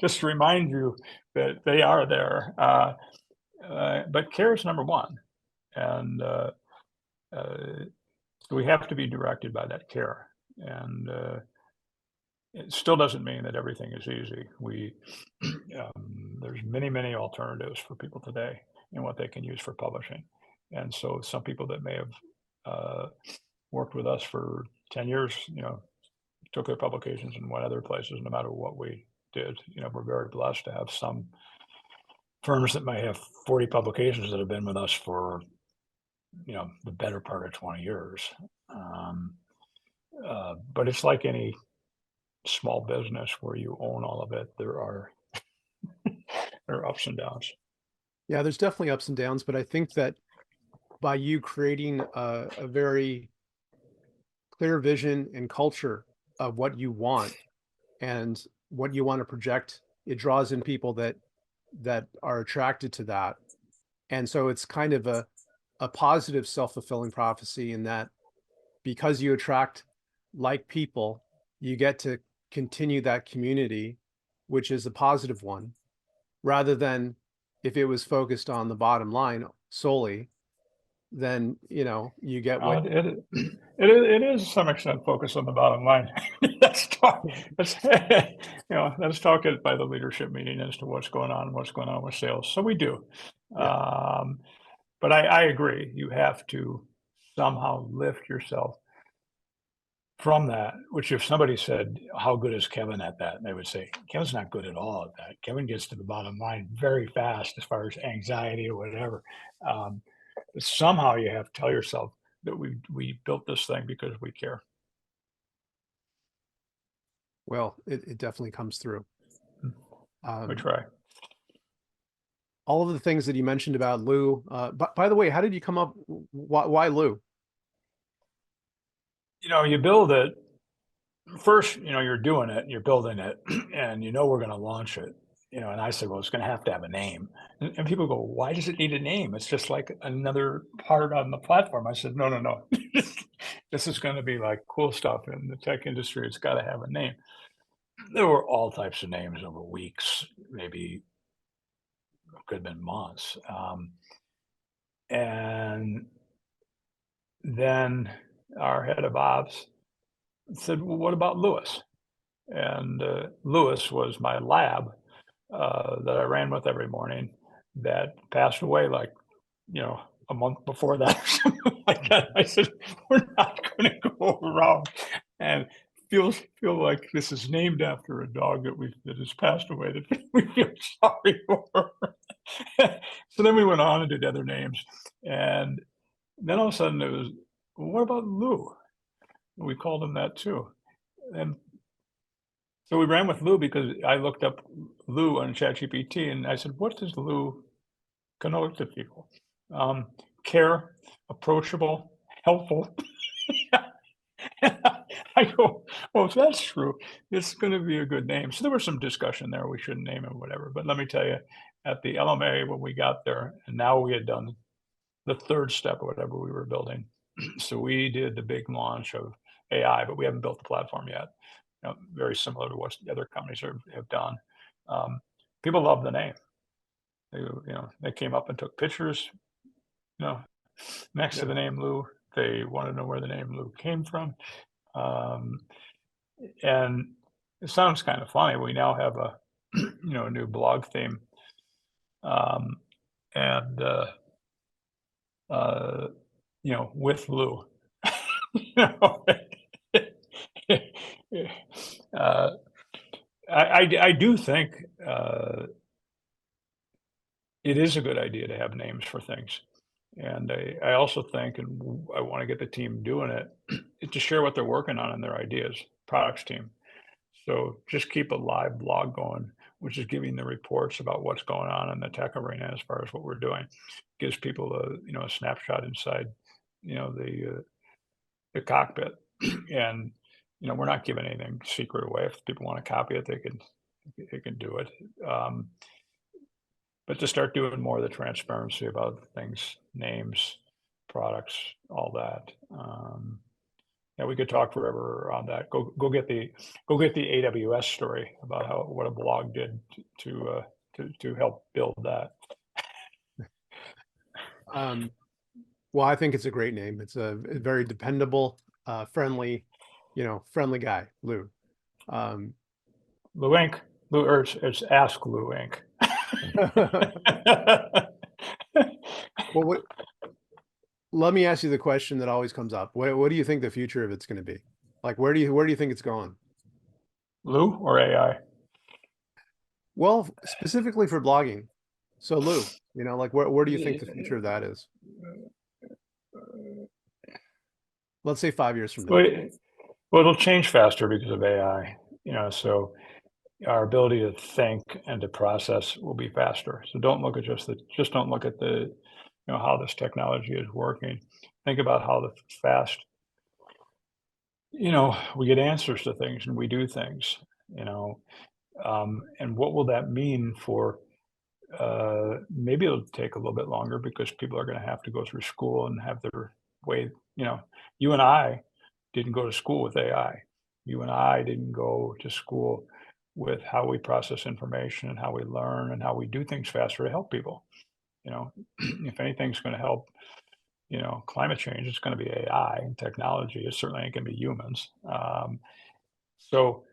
Just to remind you that they are there. But care is number one, and so we have to be directed by that care. And it still doesn't mean that everything is easy. There's many alternatives for people today and what they can use for publishing. And so some people that may have worked with us for 10 years, took their publications and went other places, no matter what we did. We're very blessed to have some firms that might have 40 publications that have been with us for, the better part of 20 years. But it's like any small business where you own all of it. There are ups and downs. Yeah, there's definitely ups and downs, but I think that by you creating a very clear vision and culture of what you want and what you want to project, it draws in people that are attracted to that. And so it's kind of a positive self-fulfilling prophecy, in that because you attract like people, you get to continue that community, which is a positive one, rather than if it was focused on the bottom line solely, then you get what it is to some extent focused on the bottom line. Let's talk it by the leadership meeting as to what's going on with sales. So we do. Yeah. But I agree, you have to somehow lift yourself from that. Which, if somebody said, how good is Kevin at that, and they would say, Kevin's not good at all at that. Kevin gets to the bottom line very fast as far as anxiety or whatever. But somehow you have to tell yourself that we built this thing because we care. Well, it definitely comes through. We try. All of the things that you mentioned about Lou. By the way, how did you come up? Why Lou? You build it first. You're doing it, and you're building it, and we're going to launch it. And I said, well, it's going to have a name. And people go, why does it need a name? It's just like another part on the platform. I said, no. This is going to be like cool stuff in the tech industry. It's got to have a name. There were all types of names over weeks, maybe could have been months. And then our head of ops said, well, what about Lewis? And Lewis was my lab that I ran with every morning, that passed away a month before that or something like that. I said, we're not going to go around and feel like this is named after a dog that has passed away, that we feel sorry for. So then we went on and did other names, and then all of a sudden it was, well, what about Lou? We called him that too. And so we ran with Lou because I looked up Lou on ChatGPT, and I said, what does Lou connote to people? Care, approachable, helpful. I go, well, if that's true, it's going to be a good name. So there was some discussion there. We shouldn't name it, whatever. But let me tell you, at the LMA, when we got there, and now we had done the third step or whatever we were building. So we did the big launch of AI, but we haven't built the platform yet. Very similar to what the other companies have done. People love the name. They came up and took pictures, next to the name Lou. They want to know where the name Lou came from. And it sounds kind of funny. We now have a, a new blog theme. With Lou. I do think it is a good idea to have names for things. And I also think, and I want to get the team doing it, to share what they're working on and their ideas, products team. So just keep a live blog going, which is giving the reports about what's going on in the tech arena as far as what we're doing. Gives people a snapshot inside, the cockpit. And we're not giving anything secret away. If people want to copy it, they can do it. But to start doing more of the transparency about things, names, products, all that. Yeah, we could talk forever on that. Go get the AWS story about what a blog did to help build that. Well, I think it's a great name. It's a very dependable, friendly guy, Lou. Lou Inc. Lou, it's Ask Lou Inc. Well, let me ask you the question that always comes up. What do you think the future of it's going to be? Like, where do you think it's going? Lou or AI? Well, specifically for blogging. So Lou, like where do you think the future of that is? Let's say 5 years from now. Well, it'll change faster because of AI. So our ability to think and to process will be faster. So don't look at don't look at the how this technology is working. Think about how the fast we get answers to things and we do things. And what will that mean for maybe it'll take a little bit longer because people are going to have to go through school and have their way. You and I didn't go to school with AI. You and I didn't go to school with how we process information and how we learn and how we do things faster to help people. If anything's going to help, climate change, it's going to be AI and technology. It certainly ain't going to be humans. So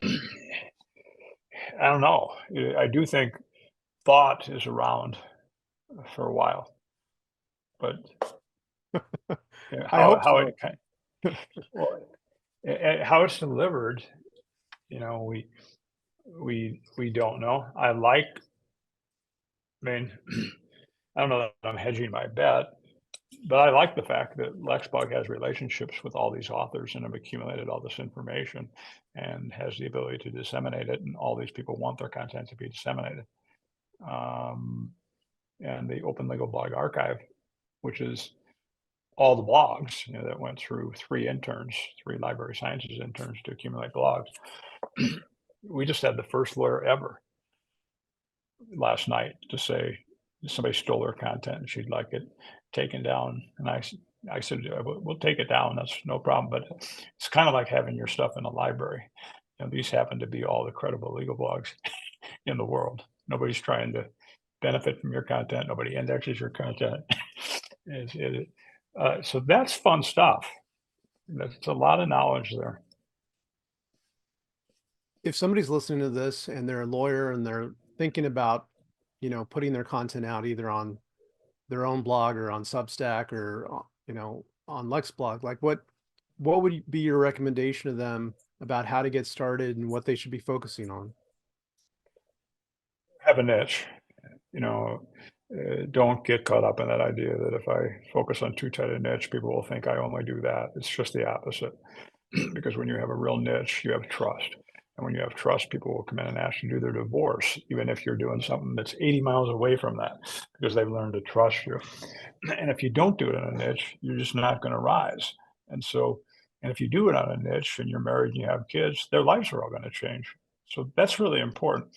I don't know. I do think thought is around for a while, but I hope how so. it kind well, how it's delivered, we don't know. I mean, I don't know that I'm hedging my bet, but I like the fact that LexBlog has relationships with all these authors and have accumulated all this information and has the ability to disseminate it, and all these people want their content to be disseminated. And the Open Legal Blog Archive, which is all the blogs that went through three library sciences interns to accumulate blogs. We just had the first lawyer ever last night to say somebody stole her content and she'd like it taken down. And I said, we'll take it down. That's no problem. But it's kind of like having your stuff in a library. These happen to be all the credible legal blogs in the world. Nobody's trying to benefit from your content. Nobody indexes your content. So that's fun stuff. That's a lot of knowledge there. If somebody's listening to this and they're a lawyer and they're thinking about, putting their content out either on their own blog or on Substack or, on LexBlog, like what would be your recommendation to them about how to get started and what they should be focusing on? Have a niche. Don't get caught up in that idea that if I focus on too tight a niche, people will think I only do that. It's just the opposite. Because when you have a real niche, you have trust. And when you have trust, people will come in and ask you to do their divorce, even if you're doing something that's 80 miles away from that, because they've learned to trust you. And if you don't do it in a niche, you're just not going to rise. And if you do it on a niche and you're married and you have kids, their lives are all going to change. So that's really important.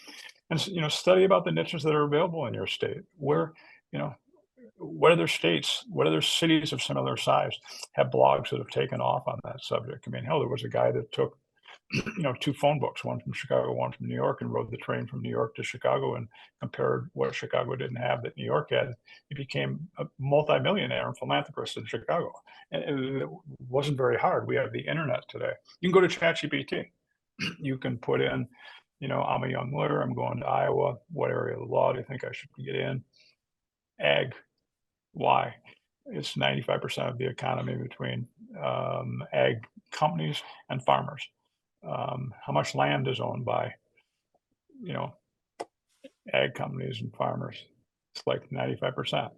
And study about the niches that are available in your state. Where, what other states, what other cities of similar size have blogs that have taken off on that subject? I mean, hell, there was a guy that took, two phone books, one from Chicago, one from New York, and rode the train from New York to Chicago and compared what Chicago didn't have that New York had. He became a multimillionaire and philanthropist in Chicago. And it wasn't very hard. We have the internet today. You can go to ChatGPT. You can put in, I'm a young lawyer. I'm going to Iowa. What area of the law do you think I should get in? Ag. Why? It's 95% of the economy between ag companies and farmers. How much land is owned by, ag companies and farmers? It's like 95%.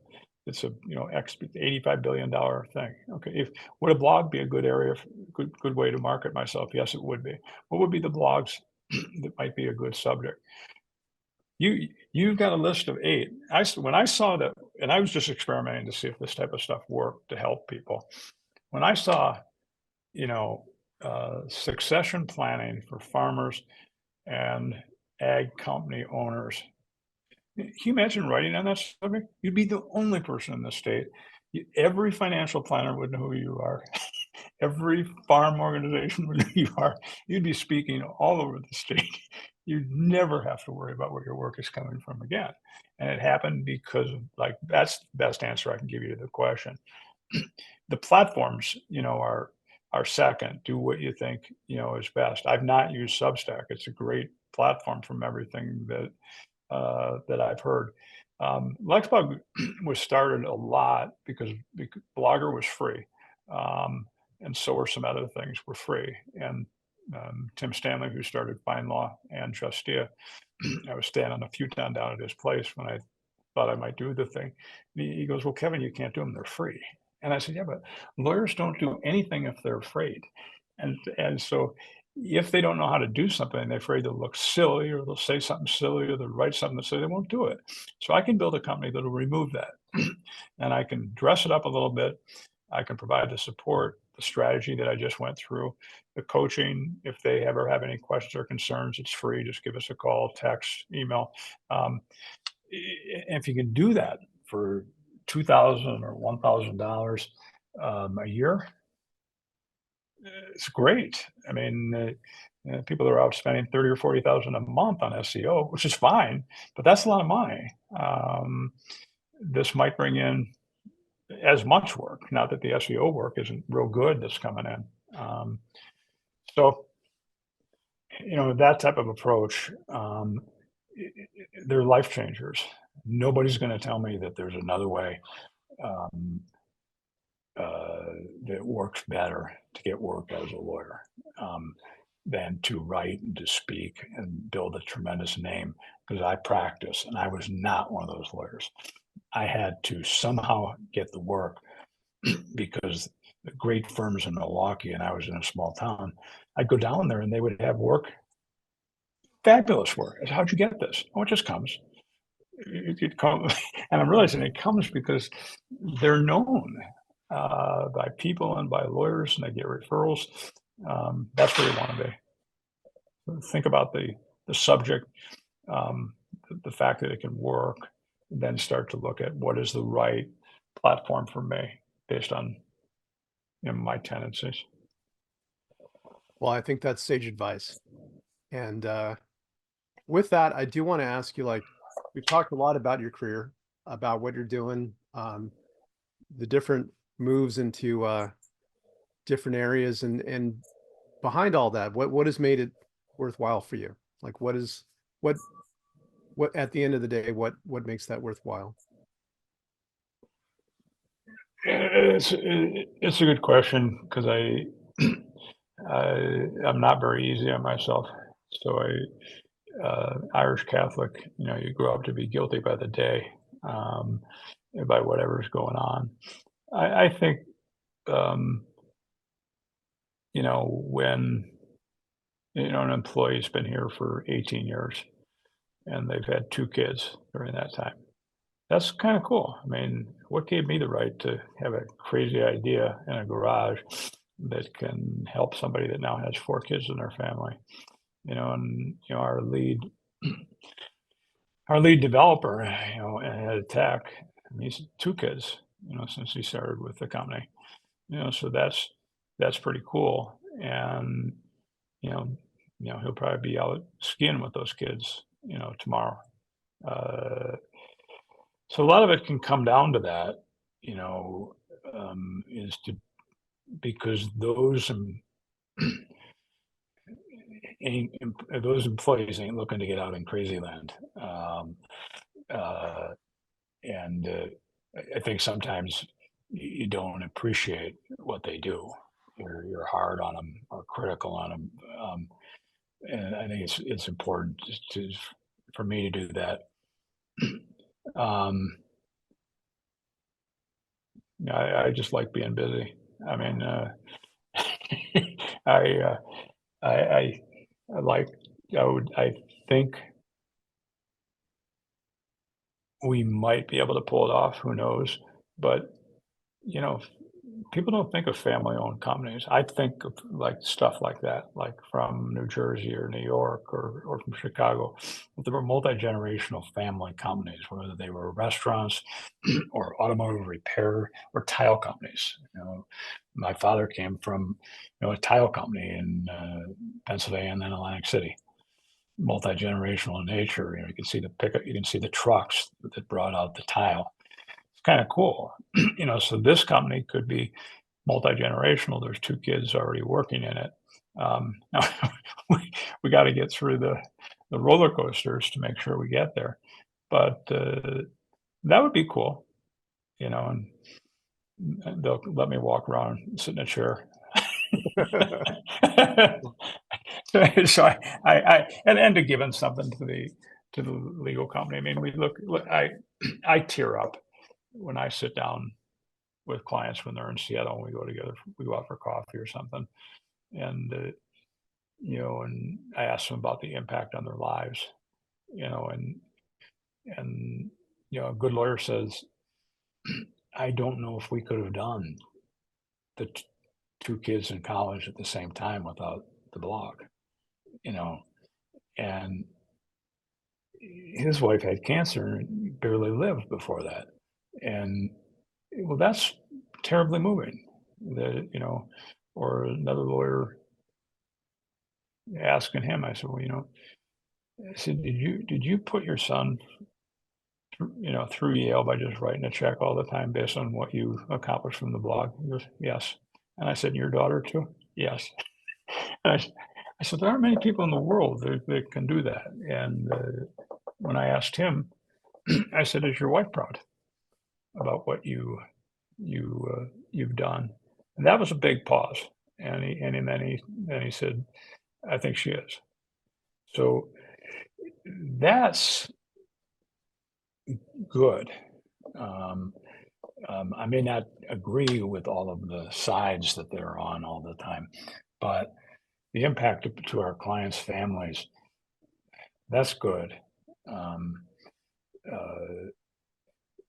it's a $85 billion thing. Okay, would a blog be a good area, good way to market myself? Yes, it would be. What would be the blogs that might be a good subject? You've got a list of 8. When I saw that, and I was just experimenting to see if this type of stuff worked to help people. When I saw, succession planning for farmers and ag company owners, can you imagine writing on that subject? You'd be the only person in the state. Every financial planner would know who you are. Every farm organization would know who you are. You'd be speaking all over the state. You'd never have to worry about where your work is coming from again. And it happened because of, that's the best answer I can give you to the question. The platforms, are second. Do what you think, is best. I've not used Substack. It's a great platform from everything that I've heard. LexBlog was started a lot because Blogger was free, and so were some other things were free. And Tim Stanley, who started Fine Law and Justia, I was standing a futon down at his place when I thought I might do the thing. He goes, "Well, Kevin, you can't do them. They're free." And I said, "Yeah, but lawyers don't do anything if they're afraid." And so if they don't know how to do something, they're afraid they'll look silly or they'll say something silly or they'll write something that say they won't do it. So I can build a company that'll remove that. And I can dress it up a little bit. I can provide the support, the strategy that I just went through, the coaching. If they ever have any questions or concerns, it's free. Just give us a call, text, email. If you can do that for $2,000 or $1,000 a year, it's great. I mean, people are out spending 30 or 40,000 a month on SEO, which is fine, but that's a lot of money. This might bring in as much work. Not that the SEO work isn't real good that's coming in. So, that type of approach, they're life changers. Nobody's going to tell me that there's another way that works better to get work as a lawyer than to write and to speak and build a tremendous name, because I practice and I was not one of those lawyers. I had to somehow get the work because the great firms in Milwaukee, and I was in a small town, I'd go down there and they would have work, fabulous work. I said, "How'd you get this?" "Oh, it just comes." It comes, and I'm realizing it comes because they're known by people and by lawyers, and they get referrals. That's where you want to be. Think about the subject, the fact that it can work, and then start to look at what is the right platform for me based on my tendencies. Well, I think that's sage advice. And with that, I do want to ask you, we've talked a lot about your career, about what you're doing, the different moves into different areas, and behind all that, what has made it worthwhile for you? What at the end of the day, what makes that worthwhile? It's a good question, because I'm not very easy on myself. So Irish Catholic, you grow up to be guilty by the day, by whatever's going on. I think, when, an employee's been here for 18 years and they've had 2 kids during that time, that's kind of cool. I mean, what gave me the right to have a crazy idea in a garage that can help somebody that now has 4 kids in their family? And our lead developer, at tech, he's 2 kids, since he started with the company. So that's pretty cool. And he'll probably be out skiing with those kids, tomorrow. So a lot of it can come down to that, because those employees ain't looking to get out in crazy land. And I think sometimes you don't appreciate what they do. You're hard on them or critical on them. And I think it's important for me to do that. I just like being busy. I mean, I, I like, I think we might be able to pull it off, who knows? But, you know, people don't think of family-owned companies. I think of like stuff like that, like from New Jersey or New York or from Chicago. But there were multi-generational family companies, whether they were restaurants or automotive repair or tile companies. My father came from, a tile company in Pennsylvania and then Atlantic City. Multi-generational in nature. You can see the pickup, you can see the trucks that brought out the tile. It's kind of cool. So this company could be multi-generational. There's 2 kids already working in it. Now we got to get through the roller coasters to make sure we get there. But that would be cool, and they'll let me walk around, sit in a chair. So and to give in something to the legal company. I mean, look, I tear up when I sit down with clients when they're in Seattle and we go together, we go out for coffee or something. And, and I ask them about the impact on their lives, and, a good lawyer says, I don't know if we could have done the 2 kids in college at the same time without the blog, and his wife had cancer and barely lived before that. And well, that's terribly moving. Or another lawyer asking him, I said, well, I said, did you put your son, through Yale by just writing a check all the time based on what you accomplished from the blog? He goes, yes. And I said, your daughter too? Yes. And I said, there aren't many people in the world that can do that. And when I asked him, I said, is your wife proud about what you've done? And that was a big pause. And then he said, I think she is. So that's good. I may not agree with all of the sides that they're on all the time, but the impact to our clients' families, that's good.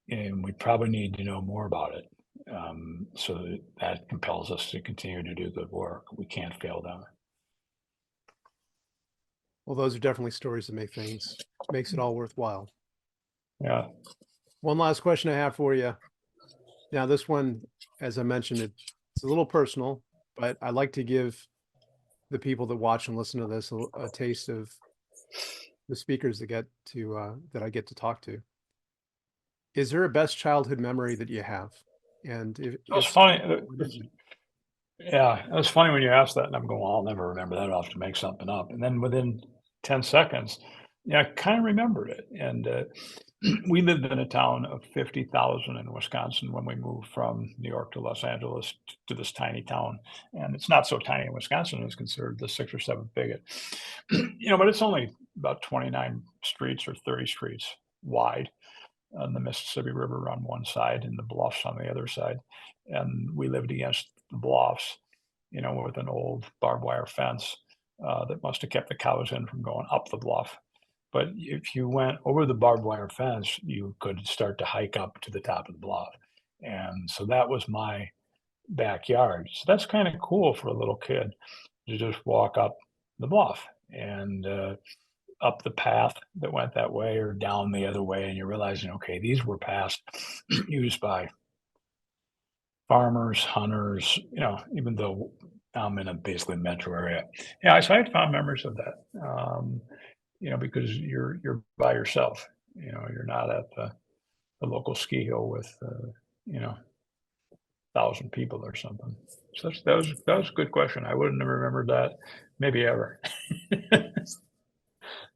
And we probably need to know more about it. So that compels us to continue to do good work. We can't fail them. Well, those are definitely stories that makes it all worthwhile. Yeah. One last question I have for you. Now, this one, as I mentioned, it's a little personal, but I like to give the people that watch and listen to this a taste of the speakers that I get to talk to. Is there a best childhood memory that you have? And it's funny. Yeah, it was funny when you asked that, and I'm going, well, I'll never remember that. I'll have to make something up. And then within 10 seconds, I kind of remembered it. And we lived in a town of 50,000 in Wisconsin when we moved from New York to Los Angeles to this tiny town. And it's not so tiny in Wisconsin. It's considered the 6th or 7th biggest. But it's only about 29 streets or 30 streets wide. On the Mississippi River on one side and the bluffs on the other side. And we lived against the bluffs, with an old barbed wire fence that must have kept the cows in from going up the bluff. But if you went over the barbed wire fence, you could start to hike up to the top of the bluff. And so that was my backyard. So that's kind of cool for a little kid to just walk up the bluff and up the path that went that way or down the other way, and you're realizing, okay, these were paths used by farmers, hunters, even though I'm in a basically metro area. Yeah, so I had fond memories of that, because you're by yourself. You're not at the local ski hill with, 1,000 people or something. So that was a good question. I wouldn't have remembered that maybe ever.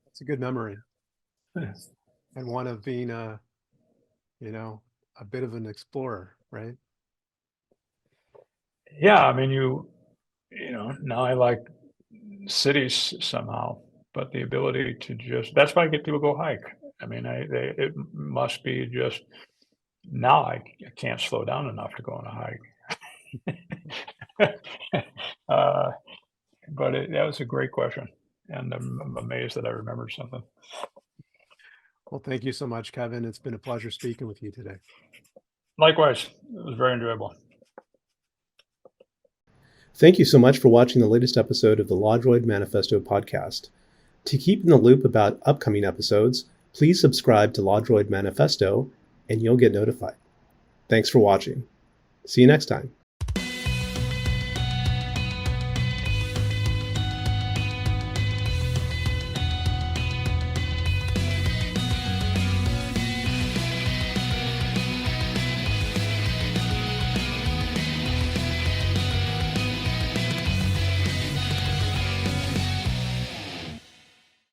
It's a good memory. Yes. And one of being a bit of an explorer, right? Yeah, I mean, now I like cities somehow, but the ability to that's why I get people go hike. I mean, it must be just, Now I can't slow down enough to go on a hike. But that was a great question, and I'm amazed that I remembered something. Well, thank you so much, Kevin. It's been a pleasure speaking with you today. Likewise, it was very enjoyable. Thank you so much for watching the latest episode of the LawDroid Manifesto podcast. To keep in the loop about upcoming episodes, please subscribe to LawDroid Manifesto and you'll get notified. Thanks for watching. See you next time.